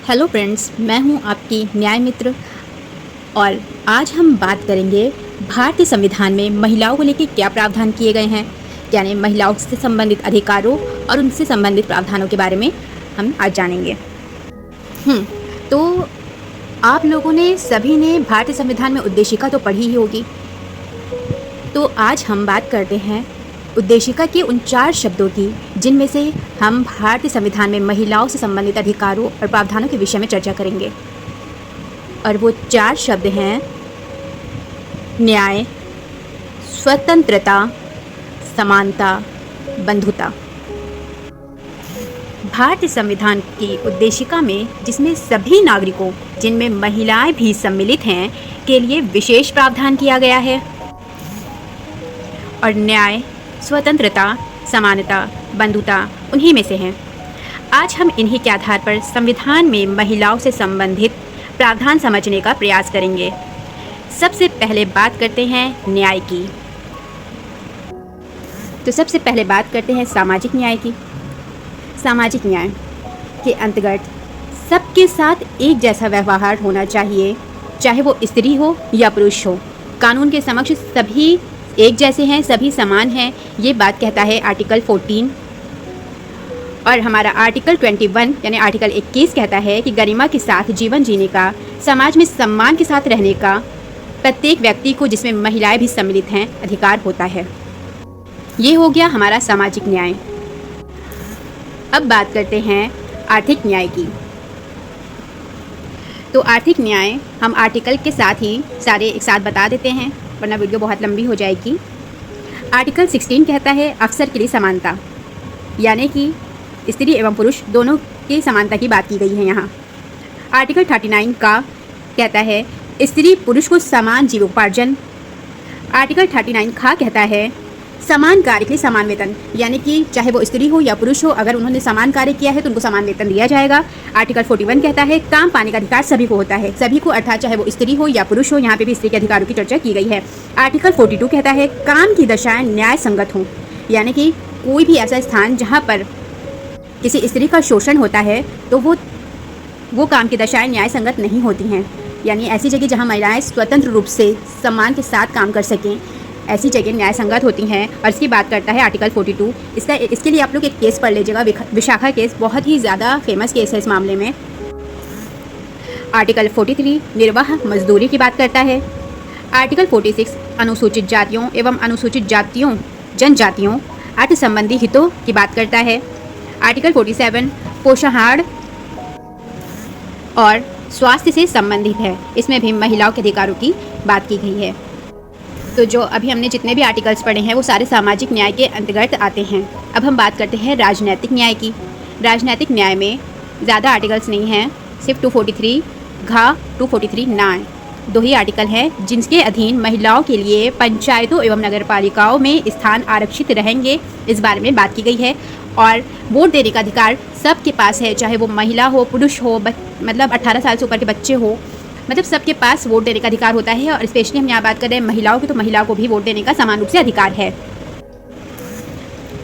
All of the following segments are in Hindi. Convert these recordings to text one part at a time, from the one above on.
हेलो फ्रेंड्स, मैं हूं आपकी न्याय मित्र और आज हम बात करेंगे भारतीय संविधान में महिलाओं को लेकर क्या प्रावधान किए गए हैं, यानी महिलाओं से संबंधित अधिकारों और उनसे संबंधित प्रावधानों के बारे में हम आज जानेंगे। तो आप लोगों ने सभी ने भारतीय संविधान में उद्देशिका तो पढ़ी ही होगी। तो आज हम बात करते हैं उद्देशिका के उन 4 शब्दों की जिनमें से हम भारतीय संविधान में महिलाओं से संबंधित अधिकारों और प्रावधानों के विषय में चर्चा करेंगे। और वो 4 शब्द हैं न्याय, स्वतंत्रता, समानता, बंधुता। भारतीय संविधान की उद्देशिका में जिसमें सभी नागरिकों, जिनमें महिलाएं भी सम्मिलित हैं, के लिए विशेष प्रावधान किया गया है। और न्याय, स्वतंत्रता, समानता, बंधुता उन्हीं में से हैं। आज हम इन्हीं के आधार पर संविधान में महिलाओं से संबंधित प्रावधान समझने का प्रयास करेंगे। सबसे पहले बात करते हैं न्याय की। तो सबसे पहले बात करते हैं सामाजिक न्याय की। सामाजिक न्याय के अंतर्गत सबके साथ एक जैसा व्यवहार होना चाहिए, चाहे वो स्त्री हो या पुरुष हो। कानून के समक्ष सभी एक जैसे हैं, सभी समान हैं, ये बात कहता है आर्टिकल 14। और हमारा आर्टिकल 21 यानी आर्टिकल 21 कहता है कि गरिमा के साथ जीवन जीने का, समाज में सम्मान के साथ रहने का प्रत्येक व्यक्ति को, जिसमें महिलाएं भी सम्मिलित हैं, अधिकार होता है। ये हो गया हमारा सामाजिक न्याय। अब बात करते हैं आर्थिक न्याय की। तो आर्थिक न्याय हम आर्टिकल के साथ ही सारे एक साथ बता देते हैं, वरना वीडियो बहुत लंबी हो जाएगी। आर्टिकल 16 कहता है अवसर के लिए समानता, यानी कि स्त्री एवं पुरुष दोनों की समानता की बात की गई है यहाँ। आर्टिकल 39 का कहता है स्त्री पुरुष को समान जीवोपार्जन। आर्टिकल 39 खा कहता है समान कार्य के लिए समान वेतन, यानी कि चाहे वो स्त्री हो या पुरुष हो, अगर उन्होंने समान कार्य किया है तो उनको समान वेतन दिया जाएगा। आर्टिकल 41 कहता है काम पाने का अधिकार सभी को होता है, सभी को, अर्थात चाहे वो स्त्री हो या पुरुष हो। यहाँ पे भी स्त्री के अधिकारों की चर्चा की गई है। आर्टिकल 42 कहता है काम की दशाएं न्याय संगत हों, यानी कि कोई भी ऐसा स्थान जहाँ पर किसी स्त्री का शोषण होता है तो वो काम की दशाएं न्याय संगत नहीं होती हैं। यानी ऐसी जगह जहाँ महिलाएं स्वतंत्र रूप से सम्मान के साथ काम कर सकें, ऐसी जगह न्याय संगत होती हैं। और इसकी बात करता है आर्टिकल 42। इसके लिए आप लोग एक केस पढ़ लीजिएगा, विशाखा केस, बहुत ही ज़्यादा फेमस केस है इस मामले में। आर्टिकल 43 निर्वाह मजदूरी की बात करता है। आर्टिकल 46 अनुसूचित जातियों एवं अनुसूचित जातियों जनजातियों अर्थ संबंधी हितों की बात करता है। आर्टिकल 47 पोषाहार और स्वास्थ्य से संबंधित है, इसमें भी महिलाओं के अधिकारों की बात की गई है। तो जो अभी हमने जितने भी आर्टिकल्स पढ़े हैं वो सारे सामाजिक न्याय के अंतर्गत आते हैं। अब हम बात करते हैं राजनैतिक न्याय की। राजनैतिक न्याय में ज़्यादा आर्टिकल्स नहीं हैं, सिर्फ 243 घ 243 नाय 2 ही आर्टिकल हैं, जिनके अधीन महिलाओं के लिए पंचायतों एवं नगरपालिकाओं में स्थान आरक्षित रहेंगे, इस बारे में बात की गई है। और वोट देने का अधिकार सबके पास है, चाहे वो महिला हो, पुरुष हो, मतलब 18 साल से ऊपर के बच्चे हो, मतलब सबके पास वोट देने का अधिकार होता है। और स्पेशली हम यहाँ बात कर रहे हैं महिलाओं की, तो महिलाओं को भी वोट देने का समान रूप से अधिकार है।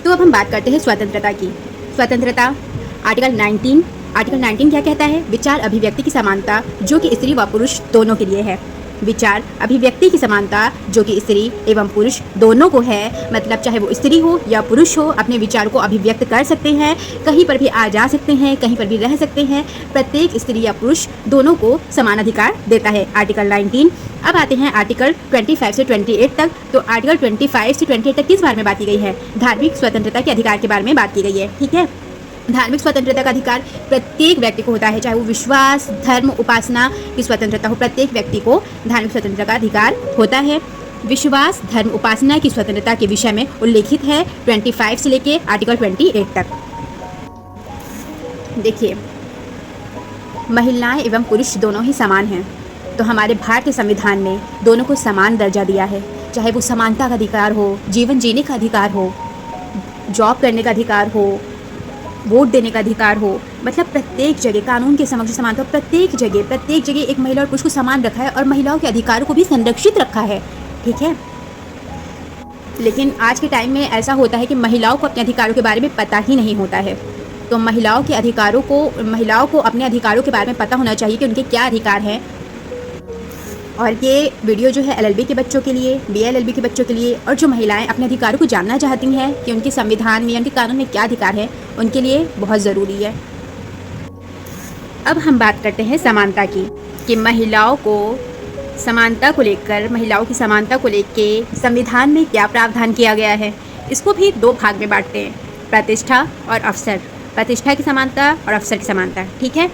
तो अब हम बात करते हैं स्वतंत्रता की। स्वतंत्रता आर्टिकल 19 क्या कहता है? विचार अभिव्यक्ति की समानता जो कि स्त्री व पुरुष दोनों के लिए है। विचार अभिव्यक्ति की समानता जो कि स्त्री एवं पुरुष दोनों को है, मतलब चाहे वो स्त्री हो या पुरुष हो, अपने विचार को अभिव्यक्त कर सकते हैं, कहीं पर भी आ जा सकते हैं, कहीं पर भी रह सकते हैं। प्रत्येक स्त्री या पुरुष दोनों को समान अधिकार देता है आर्टिकल 19। अब आते हैं आर्टिकल 25 से 28 तक। तो आर्टिकल 25 से 28 तक किस बारे में बात की गई है? धार्मिक स्वतंत्रता के अधिकार के बारे में बात की गई है। ठीक है, धार्मिक स्वतंत्रता का अधिकार प्रत्येक व्यक्ति को होता है, चाहे वो विश्वास, धर्म, उपासना की स्वतंत्रता हो, प्रत्येक व्यक्ति को धार्मिक स्वतंत्रता का अधिकार होता है। विश्वास, धर्म, उपासना की स्वतंत्रता के विषय में उल्लेखित है 25 से लेके आर्टिकल 28 तक। देखिए, महिलाएं एवं पुरुष दोनों ही समान हैं, तो हमारे भारतीय संविधान में दोनों को समान दर्जा दिया है, चाहे वो समानता का अधिकार हो, जीवन जीने का अधिकार हो, जॉब करने का अधिकार हो, वोट देने का अधिकार हो, मतलब प्रत्येक जगह कानून के समक्ष समानता, प्रत्येक जगह एक महिला और पुरुष को समान रखा है और महिलाओं के अधिकारों को भी संरक्षित रखा है। ठीक है, लेकिन आज के टाइम में ऐसा होता है कि महिलाओं को अपने अधिकारों के बारे में पता ही नहीं होता है। तो महिलाओं को अपने अधिकारों के बारे में पता होना चाहिए कि उनके क्या अधिकार हैं। और ये वीडियो जो है LLB के बच्चों के लिए, BLLB के बच्चों के लिए, और जो महिलाएं अपने अधिकारों को जानना चाहती हैं कि उनके संविधान में, उनके कानून में क्या अधिकार है, उनके लिए बहुत ज़रूरी है। अब हम बात करते हैं समानता की, कि महिलाओं की समानता को लेकर संविधान में क्या प्रावधान किया गया है। इसको भी 2 भाग में बांटते हैं, प्रतिष्ठा और अवसर। प्रतिष्ठा की समानता और अवसर की समानता, ठीक है।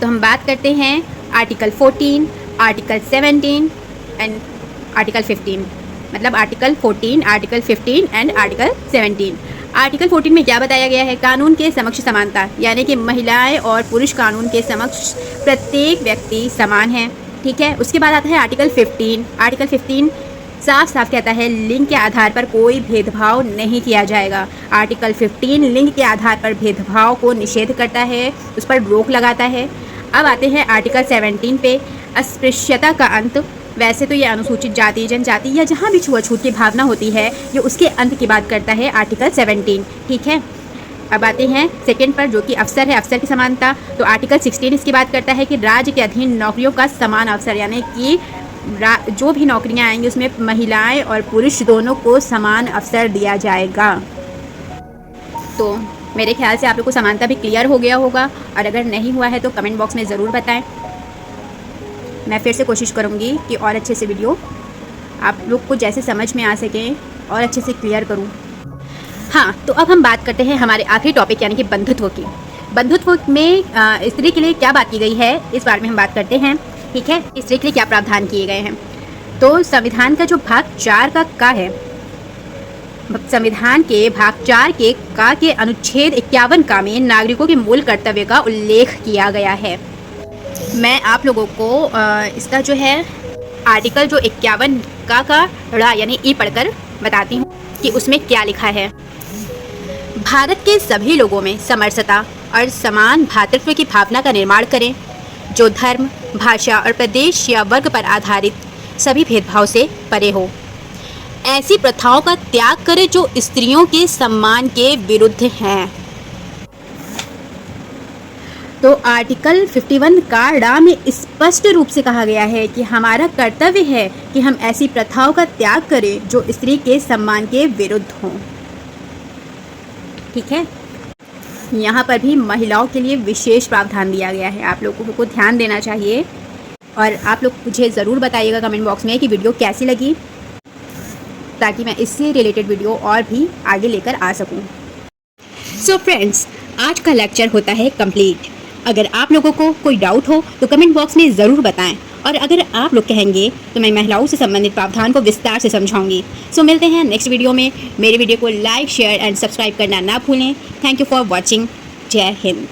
तो हम बात करते हैं आर्टिकल 14, आर्टिकल 17 एंड आर्टिकल 15, मतलब article 14, article 15 and article 17। Article 14 में क्या बताया गया है? कानून के समक्ष समानता, यानी कि महिलाएं और पुरुष कानून के समक्ष प्रत्येक व्यक्ति समान हैं, ठीक है। उसके बाद आता है आर्टिकल 15। आर्टिकल 15 साफ साफ कहता है लिंग के आधार पर कोई भेदभाव नहीं किया जाएगा। आर्टिकल 15 लिंग के आधार पर भेदभाव को निषेध करता है, उस पर रोक लगाता है। अब आते हैं आर्टिकल 17 पे, अस्पृश्यता का अंत। वैसे तो ये अनुसूचित जाति, जनजाति या जहाँ भी छुआछूत की भावना होती है, ये उसके अंत की बात करता है आर्टिकल 17, ठीक है। अब आते हैं सेकंड पर, जो कि अवसर है, अवसर की समानता। तो आर्टिकल 16 इसकी बात करता है कि राज्य के अधीन नौकरियों का समान अवसर, यानी कि जो भी नौकरियां आएंगी उसमें महिलाएं और पुरुष दोनों को समान अवसर दिया जाएगा। तो मेरे ख्याल से आप लोग को समानता भी क्लियर हो गया होगा, और अगर नहीं हुआ है तो कमेंट बॉक्स में ज़रूर बताएं। मैं फिर से कोशिश करूंगी कि और अच्छे से वीडियो आप लोग को जैसे समझ में आ सके और अच्छे से क्लियर करूं। हाँ, तो अब हम बात करते हैं हमारे आखिरी टॉपिक, यानी कि बंधुत्व की। बंधुत्व में स्त्री के लिए क्या बात की गई है, इस बारे में हम बात करते हैं, ठीक है। स्त्री के लिए क्या प्रावधान किए गए हैं। तो संविधान का जो भाग 4 का है, संविधान के भाग 4 के अनुच्छेद 51 में नागरिकों के मूल कर्तव्य का उल्लेख किया गया है। मैं आप लोगों को इसका जो है आर्टिकल जो 51 का ड़ा यानी ई पढ़कर बताती हूँ कि उसमें क्या लिखा है। भारत के सभी लोगों में समरसता और समान भातृत्व की भावना का निर्माण करें, जो धर्म, भाषा और प्रदेश या वर्ग पर आधारित सभी भेदभाव से परे हो। ऐसी प्रथाओं का त्याग करें जो स्त्रियों के सम्मान के विरुद्ध हैं। तो आर्टिकल 51 का ड़ा में स्पष्ट रूप से कहा गया है कि हमारा कर्तव्य है कि हम ऐसी प्रथाओं का त्याग करें जो स्त्री के सम्मान के विरुद्ध हों, ठीक है। यहाँ पर भी महिलाओं के लिए विशेष प्रावधान दिया गया है, आप लोगों को ध्यान देना चाहिए। और आप लोग मुझे ज़रूर बताइएगा कमेंट बॉक्स में कि वीडियो कैसी लगी, ताकि मैं इससे रिलेटेड वीडियो और भी आगे लेकर आ सकूं। सो फ्रेंड्स, आज का लेक्चर होता है कंप्लीट। अगर आप लोगों को कोई डाउट हो तो कमेंट बॉक्स में ज़रूर बताएं, और अगर आप लोग कहेंगे तो मैं महिलाओं से संबंधित प्रावधान को विस्तार से समझाऊंगी। सो मिलते हैं नेक्स्ट वीडियो में। मेरे वीडियो को लाइक, शेयर एंड सब्सक्राइब करना ना भूलें। Thank you for watching. जय हिंद।